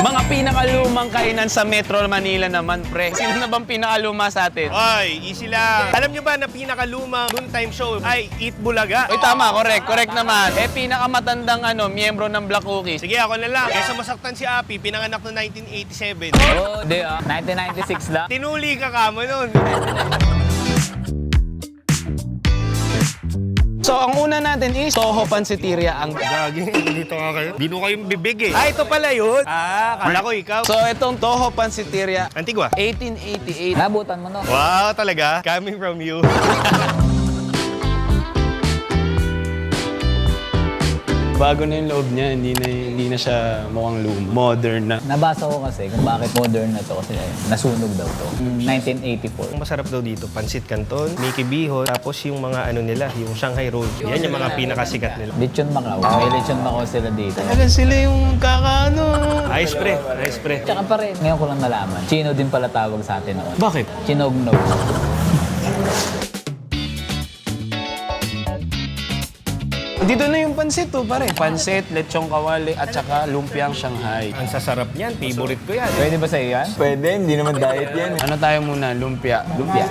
Mga pinakalumang kainan sa Metro Manila naman, pre. Sino na bang pinakaluma sa atin? Oy, easy lang. Alam nyo ba na pinakalumang noontime show ay Eat Bulaga? Oy, tama, correct naman. Pinakamatandang miyembro ng Black Cookies. Sige, ako na lang. Kesa masaktan si Api, pinanganak noong 1987. Oo, di 1996 lang. Tinuli ka kamo nun. So, ang una natin is Toho Pansiteria. Ang Gagi, dito ka kayo. Dino kayong bibig eh. Ah, ito pala yun. Kala ko ikaw. So, itong Toho Pansiteria, Antigua. 1888. Nabutan mo no? Wow, talaga? Coming from you. Bago na yung loob niya, hindi na siya mukhang luma. Modern na. Nabasa ko kasi kung bakit modern na to kasi nasunog daw to. 1984. Ang masarap daw dito, Pansit Canton, Mickey Bihon, tapos yung mga nila, yung Shanghai Roll. Yan yung mga pinakasikat nila. Lechon Macau. May Lechon Macau sila dito. Talagang sila yung kakaano. Ice pre, ice pre. Tsaka pa rin, ngayon ko lang nalaman, Chino din pala tawag sa atin noon. Bakit? Chinognog. Dito na yung pansit pare. Pansit, lechong kawali, at saka lumpiang Shanghai. Ang sasarap niyan, favorite ko yan. Pwede ba sa'yo yan? Pwede, hindi naman diet yan. Ano tayo muna? Lumpia. Lumpia.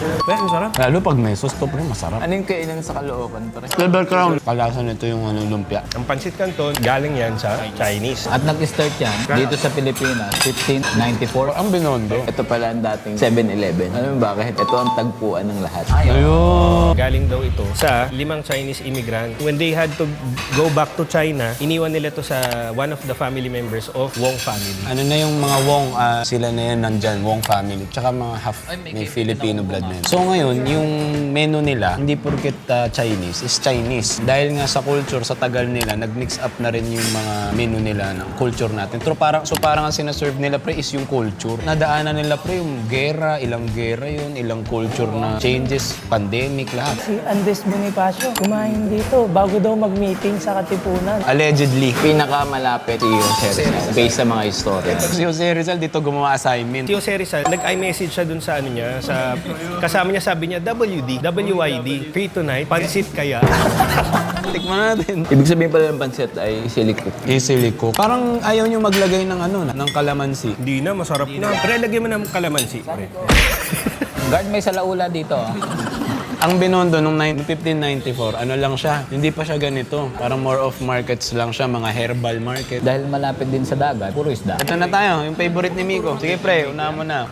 Pero masarap. Lalo pag may sauce to, pre, masarap. Ano yung kainan sa Caloocan, pare? Silver Crown. Kalasan nito yung lumpia. Ang Pansit Canton, galing yan sa Chinese. At nag-start yan dito sa Pilipinas, 1594. Ang Binondo. Ito pala ang dating 7-Eleven. Alam mo bakit? Ito ang tagpuan ng lahat. Ayun. Galing daw ito sa 5 Chinese immigrant. When they had to go back to China, iniwan nila to sa one of the family members of Wong family. Ano na yung mga Wong, sila na yan nandyan, Wong family. Tsaka mga half may Filipino blood na yun. So ngayon, yung menu nila, hindi porket Chinese, is Chinese. Dahil nga sa culture, sa tagal nila, nag-mix up na rin yung mga menu nila ng culture natin. So parang ang sinaserve nila, pre, is yung culture. Nadaanan nila, pre, yung gera, ilang gera yun, ilang culture na changes, pandemic, lahat. Si Andes Bonifacio, kumain dito bago daw mag-meeting sa Katipunan. Allegedly. Pinakamalapit si Jose Rizal based sa mga istorya. Si Jose Rizal dito gumawa assignment. Si Jose Rizal, nag-i-message siya dun sa ano niya, sa kasama niya, sabi niya, WYD, free tonight, pansit kaya. Tikman natin. Ibig sabihin pala ng pancit ay silikot. Easily cook. Parang ayaw nyo maglagay ng ng kalamansi. Hindi na, masarap na. Pre, lagyan mo ng kalamansi. Pre. Guard, may salaula dito. Ang Binondo nung 1594, ano lang siya, hindi pa siya ganito. Parang more of markets lang siya, mga herbal market. Dahil malapit din sa dagat, puro isda. Ito na tayo, yung favorite ni Miko. Sige pre, unahan mo na.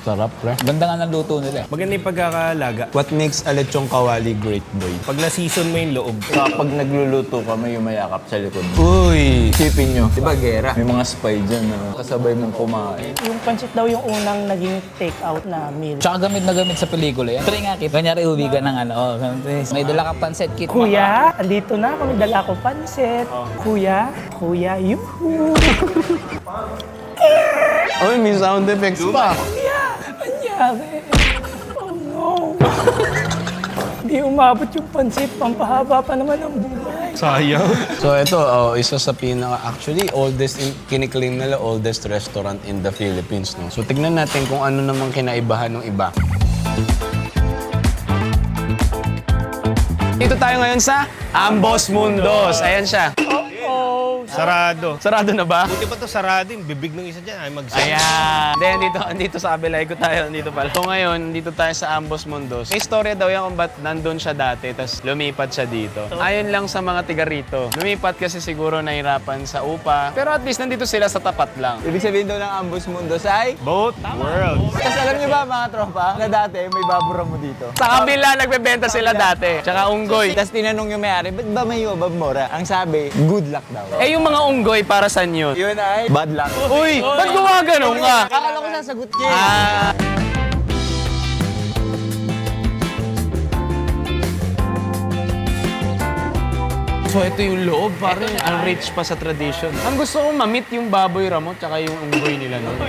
Sarap pre. Ganda nga ng luto nila. Maganda yung pagkakalaga. What makes a lechong kawali great, boy? Pag na-season mo yung loob. Kapag nagluluto ka, may yumayakap sa likod. Uy! Isipin nyo, di ba gera? May mga spy dyan na kasabay mong kumain. Yung pancit daw yung unang naging take-out na meal. Tsaka gamit na gamit sa pelikula yan. Try nga, Kit. Kanyari, uwi ka ng may dala ka pansit, Kit. Kuya, andito na ako. May dala ko pancit. Kuya, yuhu. Uy, may sound effects pa. Nangyari. Oh no. Hindi umabot yung pancit. Pampahaba pa naman ang buhay. Sayang. So ito, isa sa actually, kiniklaim nila oldest restaurant in the Philippines. No? So tignan natin kung ano namang kinaibahan ng iba. Dito tayo ngayon sa Ambos Mundos. Ayan siya. Sarado. Sarado na ba? Buti pa to sarado, yung bibig ng isa dyan ay magsabi. Ayan. Then, dito sa kabila. Ikot tayo. Dito pala. So ngayon, dito tayo sa Ambos Mundos. May istorya daw yan kung ba't nandun siya dati, tapos lumipat siya dito. Ayon lang sa mga tiga rito. Lumipat kasi siguro nahirapan sa upa. Pero at least nandito sila sa tapat lang. Ibig sabihin daw ng Ambos Mundos ay... Both worlds. Kasi alam niyo ba mga tropa, na dati may babura mo dito. Sa kabila, nagbebenta sila dati. Tsaka unggoy. Tapos tinanong yung may-ari, ba't ba may ubab mura? Ang sabi, good luck daw. Eh, yung mga unggoy, para saan yun? Yun ay bad luck. Uy! Ba't gumagano'n ka? Akala ko sasagot niya. Ah... So ito yung loob, pare. Ang rich pa sa tradition. Ang gusto ko ma-meet yung baboy ramot tsaka yung unggoy nila noon.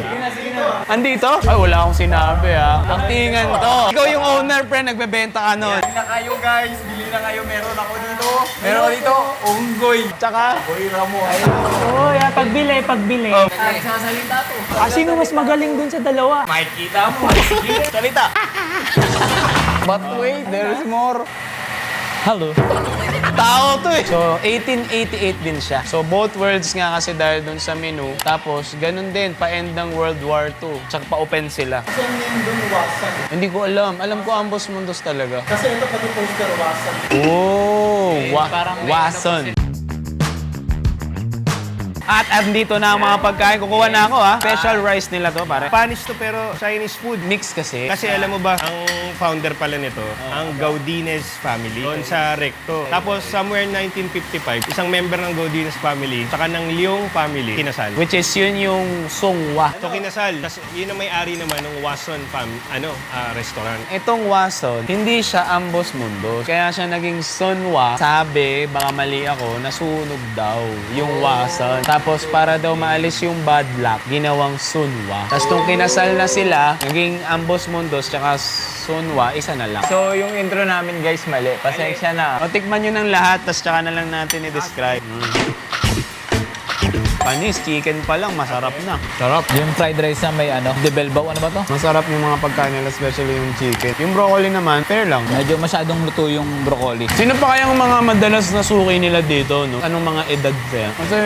Andito? Ay, wala akong sinabi ha. Pagtingan to. Ikaw yung owner, pre, nagbebenta ka nun. Bili na kayo guys, bili na kayo. Meron ako dito. Meron ako dito, unggoy. Tsaka, Boy Ramo. Oh, yeah, pagbili. Nagsasalita to. Sino mas magaling dun sa dalawa? Makikita mo. Salita. But wait, there's more. Hello. Tao to eh. So, 1888 din siya. So, both worlds nga kasi dahil dun sa menu. Tapos, ganun din, pa-end ng World War II. Tsaka pa-open sila. Saan yun doon wasan? Hindi ko alam. Alam ko Ambos Mundos talaga. Kasi ito pati poster wasan. Oh, parang may Wason. At andito na ang mga pagkain. Kukuha na ako ha. Special rice nila to, pare. Spanish to pero Chinese food. Mix kasi. Kasi alam mo ba, ang founder pala nito, ang Gaudines family, doon sa Recto. Tapos somewhere 1955, isang member ng Gaudines family, saka ng Leong family, kinasal. Which is yun yung Songwa. So kinasal, tapos yun ang may-ari naman ng Wason restaurant. Itong Wason, hindi siya Ambos Mundos. Kaya siya naging Sonwa. Sabi, baka mali ako, nasunog daw yung Wason. Tapos para daw maalis yung bad luck, ginawang Sunwa. Tapos nung kinasal na sila, naging Ambos Mundos tsaka Sunwa, isa na lang. So, yung intro namin guys, mali. Pasensya na. O, tikman nyo ng lahat, tapos tsaka na lang natin i-describe. Panis, chicken pa lang, masarap na. Sarap. Yung fried rice na may debelbaw, ano ba to? Masarap yung mga pagkain nila, especially yung chicken. Yung broccoli naman, fair lang. Medyo masyadong luto yung broccoli. Sino pa kayang mga madalas na suki nila dito, no? Anong mga edad kaya? Kasi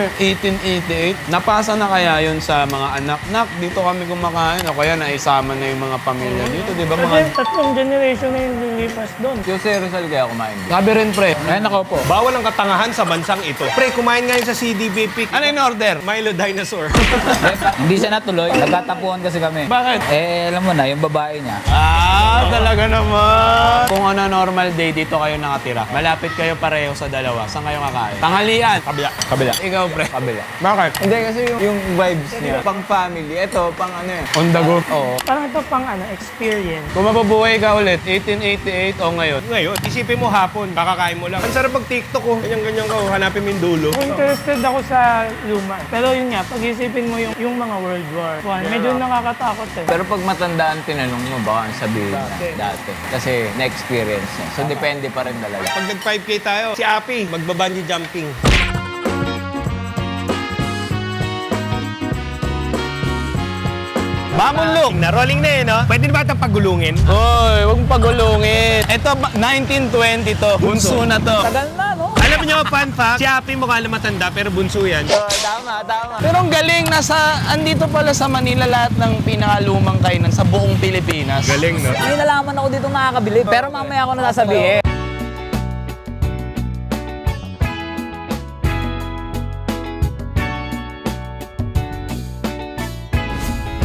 1888, napasa na kaya yun sa mga anak? Nak, dito kami kumakain. O kaya naisama na yung mga pamilya dito, di ba? Kasi tatlong generation na yung lilipas doon. Yung si Rizal kaya kumain. Sabi rin, pre. Ayun ako po. Bawal ang katangahan sa bansang ito. Pre, kumain ngayon sa CDB Pick. Ano yung order? Milo Dinosaur. Hindi siya natuloy. Nagkatapuan kasi kami. Bakit? Alam mo na, yung babae niya. Talaga naman. Kung ano normal day, dito kayo nakatira. Malapit kayo pareho sa dalawa. Saan kayo kakain? Tanghalian. Kabila. Kabila. Ikaw, pre. Kabila. Bakit? Hindi kasi yung vibes niya, pang family. Ito, pang ano eh. On the go. Oo. Parang ito pang experience. Kung mapabuhay ka ulit, 1888 o ngayon? Ngayon, isipin mo hapon, kakakain mo lang. Ang sarap pag TikTok ko. Ganyan-ganyan ka, hanapin mo yung dulo. Interested ako sa luma. Pero yun nga, pag-isipin mo yung mga World War I, medyo nakakatakot eh. Pero pag matandaan tinanong mo, baka sabihin na dati. Kasi na-experience niya. So, depende pa rin talaga. Pag nag-5K tayo, si Api, magbabanji jumping. Mamunlok! Na rolling na no? Pwede ba ito pagulungin? Hoy, huwag mong pagulungin. Ito, 1920 to. Bunso na to. Tagal na, no? Alam niyo, fun fact, si Api mukha lang matanda pero bunso yan. Tama, tama. Pero ang galing, andito pala sa Manila lahat ng pinakalumang kainan sa buong Pilipinas. Galing, no? May nalaman ako dito makakabili. Pero mamaya ako na sasabihin.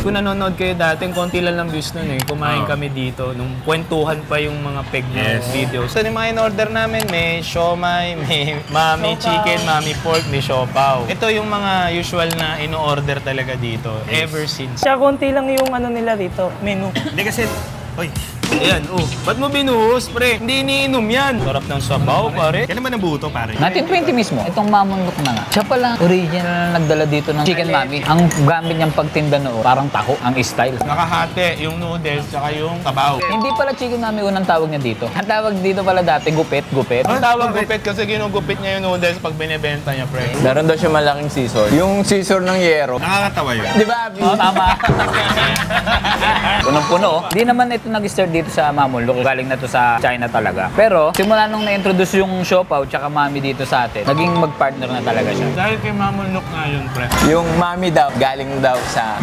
Kung nanonood kayo dati, konti lang ng views nun eh. Kumain kami dito, nung kwentuhan pa yung mga peg na videos. So, yung mga in-order namin, may siomay, may mami chicken, mami pork, may siopaw. Ito yung mga usual na in-order talaga dito, ever since. Siya konti lang yung nila dito, menu. Hindi kasi, oy, Ayan, ba't mo binuhos, pre? Hindi iniinom yan. Sarap ng sabaw, pare. kailan ba nabuto, pare? 1920 mismo, itong mamunlok na nga. Siya pala, original na nagdala dito ng chicken mami. Ang gamit niyang pagtinda noon, parang taho, ang style. Nakahati, yung noodles, tsaka yung sabaw. Hindi pala chicken mami unang tawag niya dito. Ang tawag dito pala dati, gupit. Ang tawag gupit kasi ginugupit niya yung noodles pag binibenta niya, pre. Meron daw siya malaking scissor. Yung scissor ng yero. Nakakatawa yun. Di ba, Abi? Oo, tama. Punong-puno. Hindi naman ito nag-start dito sa Mamunlok. Galing na to sa China talaga. Pero, simula nung na-introduce yung siopaw tsaka mami dito sa atin, naging mag-partner na talaga siya. Dahil kay Mamunlok nga yun, pre. Yung mami daw, galing daw sa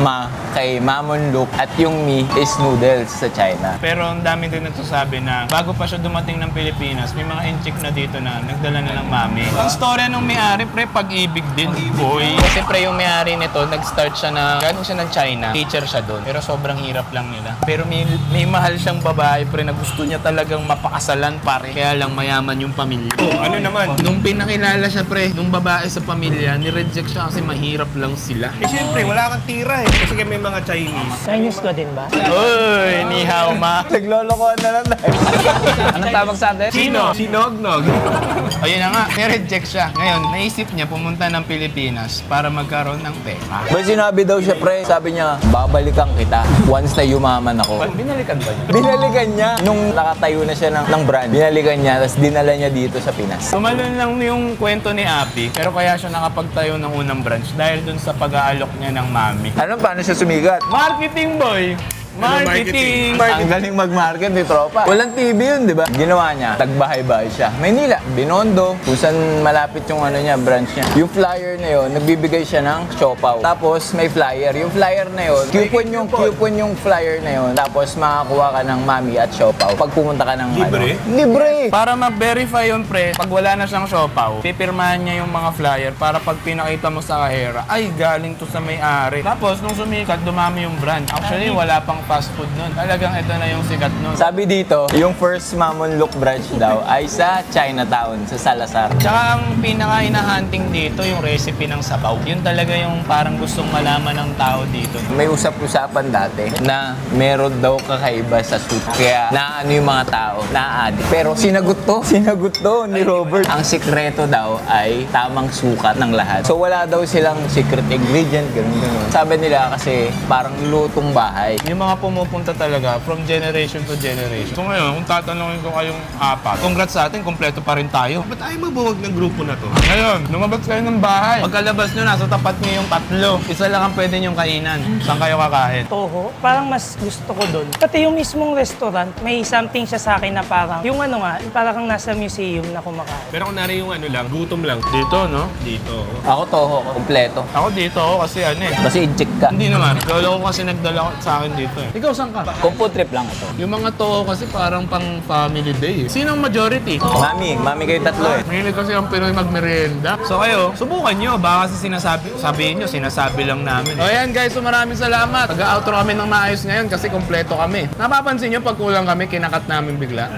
kay Mamunlok at yung mi is noodles sa China. Pero ang dami din nagsasabi na bago pa siya dumating ng Pilipinas, may mga inchik na dito na nagdala na ng mami. Ang storya ng may-ari, pre, pag-ibig din. Boy. Kasi pre, yung may-ari nito, nag-start siya na, galing siya ng China. Teacher siya doon. Pero sobrang hirap lang nila. Pero may mahal siyang babae, pre, na gusto niya talagang mapakasalan, pare. Kaya lang mayaman yung pamilya. Ano naman? Nung pinakilala siya, pre, nung babae sa pamilya, nireject siya kasi mahirap lang sila. Eh, siyempre, wala kang tira eh. Kasi may mga Chinese. Chinese ka din ba? Uy, ni hao ma. Naglolokohan na lang tayo. Anong tawag sa atin? Sino? Sinognog. Ayun na nga, nireject siya. Ngayon, naisip niya pumunta ng Pilipinas para magkaroon ng pera. Ba sinabi daw siya, pre, sabi niya, babalikan kita once na yumaman ako. Binalikan ba niya? Binalikan niya. Nung nakatayo na siya ng brand, binalikan niya, tapos dinala niya dito sa Pinas. Tumalon lang yung kwento ni Api, pero kaya siya nakapagtayo ng unang branch dahil dun sa pag-aalok niya ng mami. Ano, paano siya sumigat? Marketing boy! Marketing. Ang galing mag-market ni Tropa. Walang TV yun, di ba? Ginawa niya, tagbahay-bahay siya. Maynila, Binondo, kung saan malapit yung branch niya. Yung flyer na yun, nagbibigay siya ng siopaw. Tapos may flyer. Yung flyer na yun, coupon yung flyer na yun. Tapos makakuha ka ng mami at siopaw. Pag pumunta ka ng Libre? Libre! Para ma-verify yung pre, pag wala na siyang siopaw, pipirmahan niya yung mga flyer para pag pinakita mo sa kahera, ay galing to sa may-ari. Tapos nung sumikat, dumami yung brand. Actually, wala pang fast food nun. Talagang ito na yung sikat nun. Sabi dito, yung first Mamon Look branch daw ay sa Chinatown, sa Salazar. Tsaka ang pinaka-hinahunting dito, yung recipe ng sabaw. Yun talaga yung parang gustong malaman ng tao dito. May usap-usapan dati na meron daw kakaiba sa soup. Kaya naano yung mga tao, na-addict. Pero sinagot to ni Robert. Ang sikreto daw ay tamang sukat ng lahat. So wala daw silang secret ingredient, ganun. Sabi nila kasi parang lutong bahay. Yung mga pumupunta talaga from generation to generation. So ngayon, kung tatanungin ko kayong apat, congrats sa atin, kompleto pa rin tayo. Ba't ayaw magbuwag ng grupo na to? Ngayon, lumabas kayo ng bahay. Pagkalabas nyo, nasa tapat nyo yung tatlo. Isa lang ang pwede nyong kainan. Saan kayo kakain? Toho, parang mas gusto ko doon. Pati yung mismong restaurant, may something siya sa akin na parang, yung ano nga, parang kang nasa museum na kumakain. Pero kung nari yung ano lang, gutom lang. Dito, no? Dito. Ako toho, kompleto. Ako dito ako kasi ano eh. Kasi incheck ka. Hindi naman. Lolo ko kasi nagdala sa akin dito eh. Ikaw saan ka? Kumpo trip lang ito. Yung mga toho kasi parang pang family day eh. Sino ang majority? Mami kayo tatlo eh. Mahilig kasi ang Pinoy magmerienda. So kayo, subukan nyo. Baka kasi sabihin nyo, sinasabi lang namin. O yan guys, so maraming salamat. Taga-outro kami ng maayos ngayon kasi kompleto kami. Napapansin nyo pag kulang kami, kinakat namin bigla.